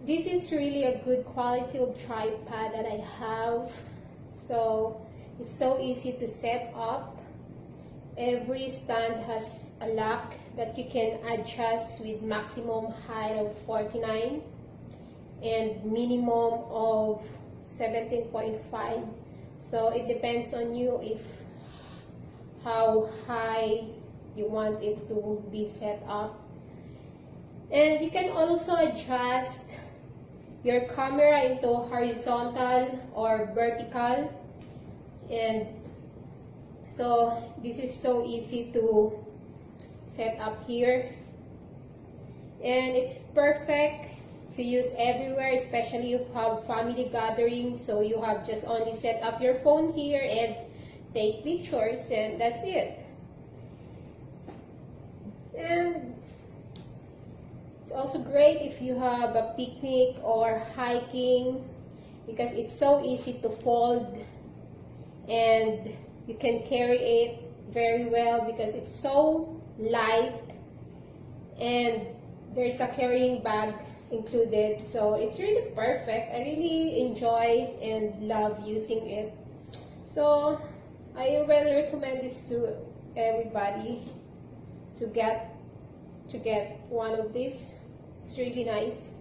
this is really a good quality of tripod that I have. So it's so easy to set up. Every stand has a lock that you can adjust with maximum height of 49 and minimum of 17.5. So it depends on you if how high you want it to be set up. And you can also adjust your camera into horizontal or vertical. And so this is so easy to set up here. And it's perfect to use everywhere, especially if you have family gatherings. So you have just only set up your phone here and take pictures, and that's it. And it's also great if you have a picnic or hiking, because it's so easy to fold and you can carry it very well because it's so light, and there's a carrying bag included. So it's really perfect. I really enjoy and love using it. So I really recommend this to everybody to get one of these. It's really nice.